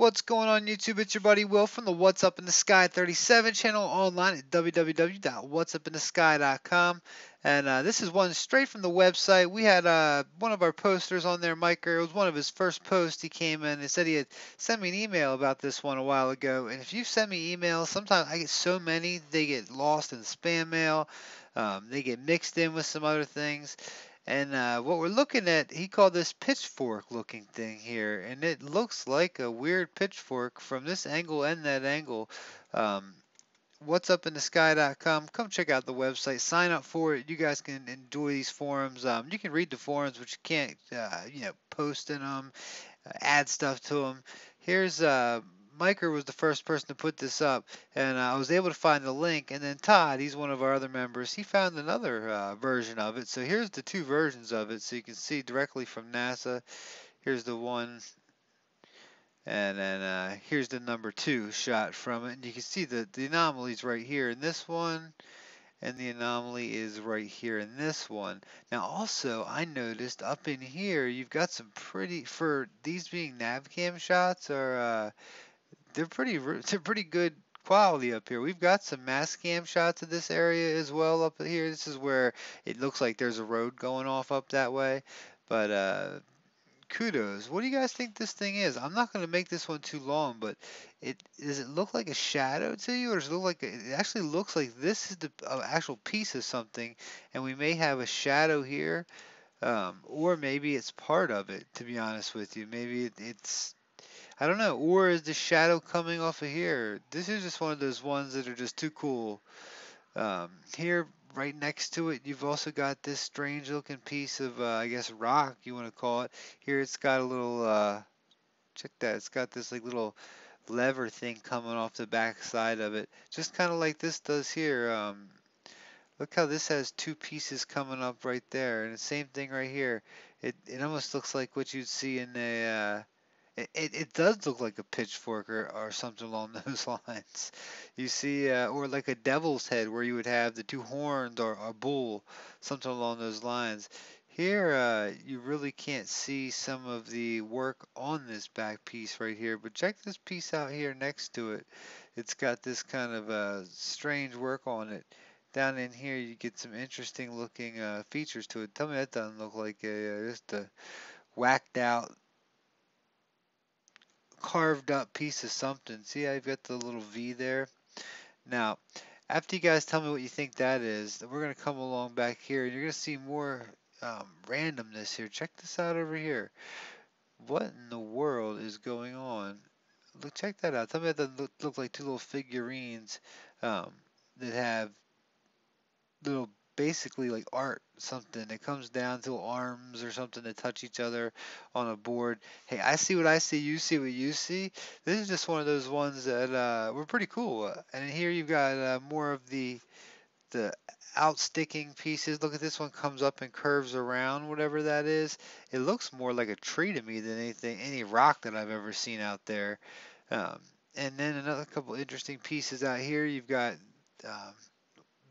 What's going on YouTube? It's your buddy Will from the What's Up in the Sky 37 channel online at www.whatsupinthesky.com. And this is one straight from the website. We had one of our posters on there, Mike. It was one of his first posts. He came in and said he had sent me an email about this one a while ago. And if you send me emails, sometimes I get so many, they get lost in spam mail. They get mixed in with some other things. And what we're looking at, he called this pitchfork looking thing here, and it looks like a weird pitchfork from this angle and that angle. Um, whatsupinthesky.com. Come check out the website. Sign up for it. You guys can enjoy these forums. You can read the forums, but you can't, post in them, add stuff to them. Here's Miker was the first person to put this up, and I was able to find the link. And then Todd, he's one of our other members, he found another version of it. So here's the two versions of it, so you can see directly from NASA. Here's the one, and then here's the number 2 shot from it. And you can see the anomalies right here in this one, and the anomaly is right here in this one. Now also, I noticed up in here, you've got some pretty, for these being navcam shots, are they're pretty good quality up here. We've got some MASTCAM shots of this area as well up here. This is where it looks like there's a road going off up that way. But kudos. What do you guys think this thing is? I'm not going to make this one too long, but does it look like a shadow to you, or does it look like it actually looks like this is the actual piece of something, and we may have a shadow here, or maybe it's part of it. To be honest with you, maybe it's, I don't know. Or is the shadow coming off of here? This is just one of those ones that are just too cool. Here, right next to it, you've also got this strange looking piece of, I guess, rock, you want to call it. Here it's got a little, check that, it's got this like little lever thing coming off the back side of it. Just kind of like this does here. Look how this has two pieces coming up right there. And the same thing right here. It almost looks like what you'd see in a, it does look like a pitchfork or something along those lines. You see, or like a devil's head where you would have the two horns, or a bull, something along those lines. Here, you really can't see some of the work on this back piece right here, but check this piece out here next to it. It's got this kind of strange work on it. Down in here, you get some interesting looking features to it. Tell me that doesn't look like just a whacked out, carved up piece of something. See, I've got the little V there. Now, after you guys tell me what you think that is, we're going to come along back here, and you're going to see more randomness here. Check this out over here. What in the world is going on? Look, check that out. Tell me that look like two little figurines that have little, basically like art, something. It comes down to arms or something that touch each other on a board. Hey, I see what I see, you see what you see. This is just one of those ones that were pretty cool. And here you've got more of the outsticking pieces. Look at this one, comes up and curves around, whatever that is. It looks more like a tree to me than anything, any rock that I've ever seen out there. Um, and then another couple interesting pieces out here. You've got um,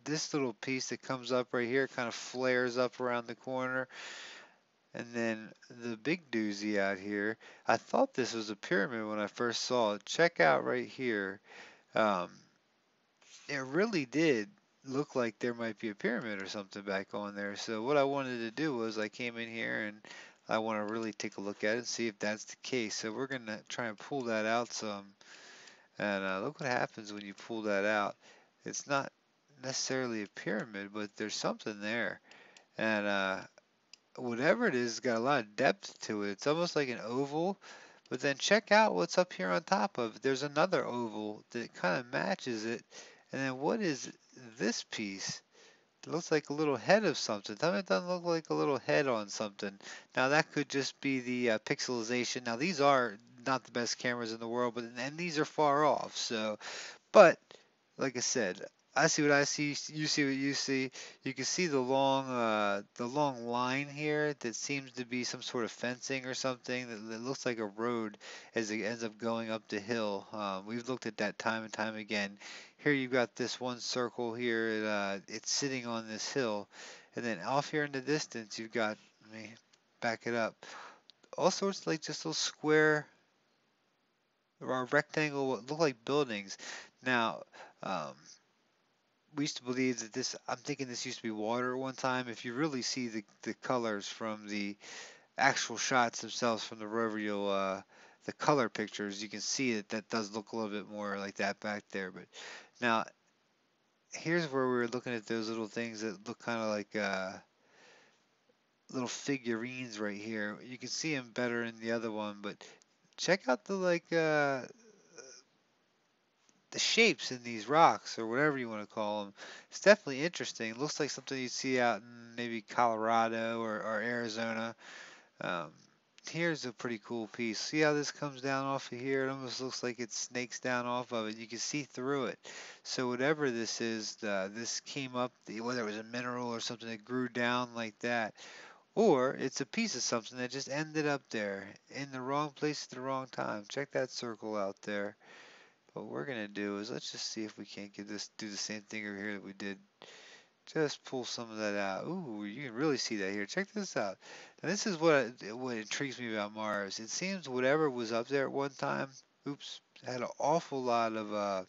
this little piece that comes up right here, kind of flares up around the corner. And then the big doozy out here, I thought this was a pyramid when I first saw it. Check out right here. Um, it really did look like there might be a pyramid or something back on there. So what I wanted to do was I came in here and I want to really take a look at it and see if that's the case. So we're going to try and pull that out some. And look what happens when you pull that out. It's not necessarily a pyramid, but there's something there. And whatever it is, got a lot of depth to it. It's almost like an oval. But then check out what's up here on top of it. There's another oval that kind of matches it. And then what is this piece? It looks like a little head of something. Tell me it doesn't look like a little head on something. Now that could just be the pixelization. Now these are not the best cameras in the world, but and these are far off. So, but like I said, I see what I see. You see what you see. You can see the long line here that seems to be some sort of fencing or something that looks like a road as it ends up going up the hill. We've looked at that time and time again. Here you've got this one circle here. It's sitting on this hill, and then off here in the distance you've got. Let me back it up. All sorts of like just little square or a rectangle what looked like buildings. Now, um, we used to believe that this, I'm thinking this used to be water at one time. If you really see the colors from the actual shots themselves from the rover, you'll, the color pictures, you can see that that does look a little bit more like that back there. But now, here's where we were looking at those little things that look kind of like little figurines right here. You can see them better in the other one, but check out the like the shapes in these rocks or whatever you want to call them. It's definitely interesting. It looks like something you'd see out in maybe Colorado or Arizona. Um, Here's a pretty cool piece. See how this comes down off of here? It almost looks like it snakes down off of it. You can see through it. So whatever this is, this came up, whether it was a mineral or something that grew down like that, or it's a piece of something that just ended up there in the wrong place at the wrong time. Check that circle out there. What we're gonna do is let's just see if we can't get this, do the same thing over here that we did. Just pull some of that out. Ooh, you can really see that here. Check this out. Now this is what intrigues me about Mars. It seems whatever was up there at one time, oops, had an awful lot of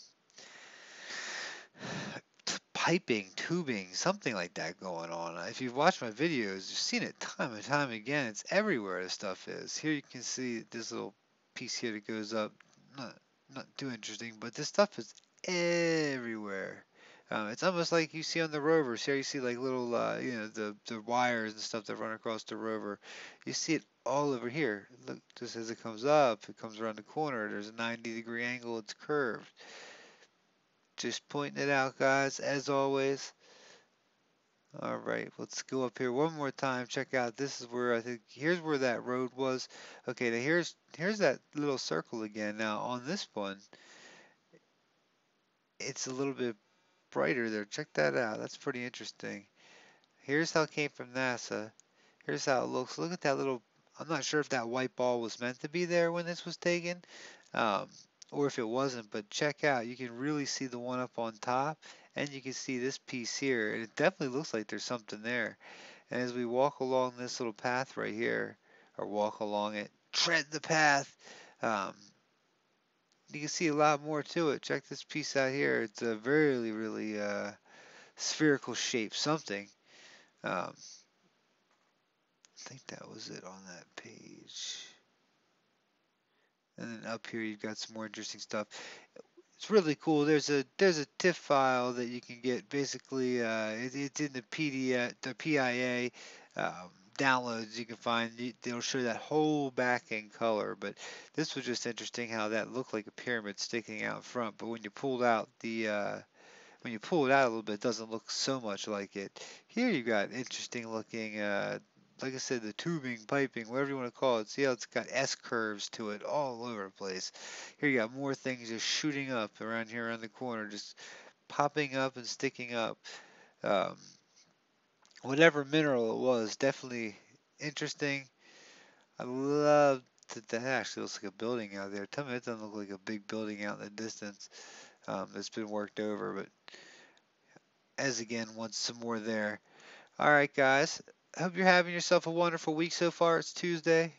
piping, tubing, something like that going on. If you've watched my videos, you've seen it time and time again. It's everywhere this stuff is. Here you can see this little piece here that goes up. Not, not too interesting, but this stuff is everywhere. It's almost like you see on the rovers. Here you see like little, the wires and stuff that run across the rover. You see it all over here. Look, just as it comes up, it comes around the corner. There's a 90-degree angle. It's curved. Just pointing it out, guys, as always. All right, let's go up here one more time. Check out, this is where I think, here's where that road was. Okay, now here's that little circle again. Now on this one, it's a little bit brighter there. Check that out. That's pretty interesting. Here's how it came from NASA. Here's how it looks. Look at that little, I'm not sure if that white ball was meant to be there when this was taken, um, or if it wasn't, but check out. You can really see the one up on top, and you can see this piece here, and it definitely looks like there's something there. And as we walk along this little path right here, or walk along it, tread the path, um, you can see a lot more to it. Check this piece out here. It's a really, really spherical shape, something. Um, I think that was it on that page. And then up here you've got some more interesting stuff. It's really cool. There's a TIFF file that you can get. Basically, it's in the PDF, the PIA downloads. You can find. They'll show that whole back end color. But this was just interesting how that looked like a pyramid sticking out front. But when you pulled out the when you pull it out a little bit, it doesn't look so much like it. Here you got interesting looking, like I said, the tubing, piping, whatever you want to call it. See how it's got S curves to it all over the place. Here you got more things just shooting up around here around the corner, just popping up and sticking up. Um, Whatever mineral it was, definitely interesting. I love that that actually looks like a building out there. Tell me it doesn't look like a big building out in the distance that's been worked over, but as again, wants some more there. All right, guys. I hope you're having yourself a wonderful week so far. It's Tuesday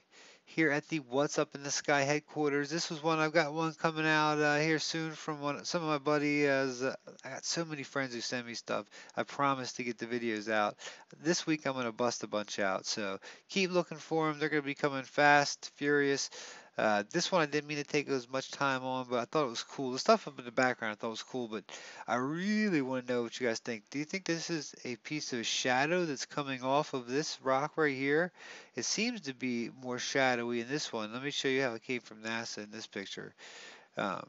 here at the What's Up in the Sky headquarters. This was one, I've got one coming out here soon from some of my buddies. I got so many friends who send me stuff. I promise to get the videos out. This week I'm going to bust a bunch out. So keep looking for them. They're going to be coming fast, furious. This one I didn't mean to take as much time on, but I thought it was cool. The stuff up in the background I thought was cool, but I really want to know what you guys think. Do you think this is a piece of shadow that's coming off of this rock right here? It seems to be more shadowy in this one. Let me show you how it came from NASA in this picture. Um,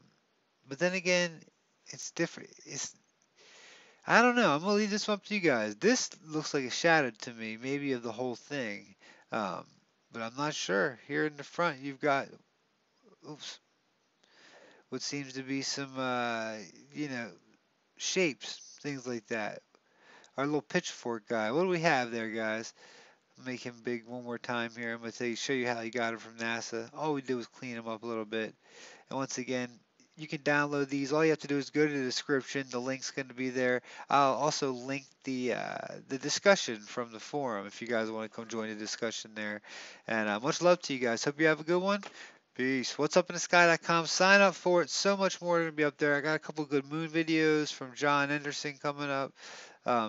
but then again, it's different. I don't know. I'm gonna leave this one up to you guys. This looks like a shadow to me, maybe of the whole thing. Um, but I'm not sure. Here in the front, you've got, oops, what seems to be some, you know, shapes, things like that. Our little pitchfork guy. What do we have there, guys? Make him big one more time here. I'm going to show you how he got him from NASA. All we did was clean him up a little bit. And once again, you can download these. All you have to do is go to the description. The link's going to be there. I'll also link the discussion from the forum if you guys want to come join the discussion there. And much love to you guys. Hope you have a good one. Peace. What's up in the sky.com? Sign up for it. So much more going to be up there. I got a couple good moon videos from John Anderson coming up. I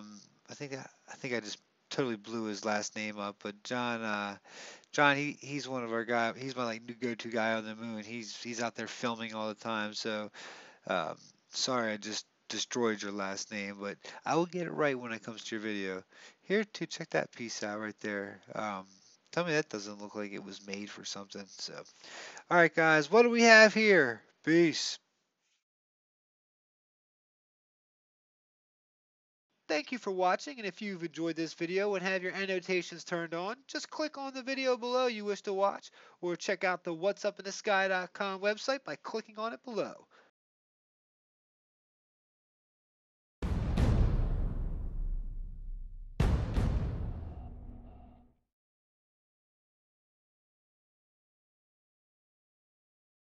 think I just totally blew his last name up, but John, he's one of our guys. He's my like new go-to guy on the moon. He's out there filming all the time. So um, sorry I just destroyed your last name, but I will get it right when it comes to your video. Here too, check that piece out right there. Tell me that doesn't look like it was made for something. So all right, guys, what do we have here? Peace. Thank you for watching, and if you've enjoyed this video and have your annotations turned on, just click on the video below you wish to watch, or check out the whatsupinthesky.com website by clicking on it below.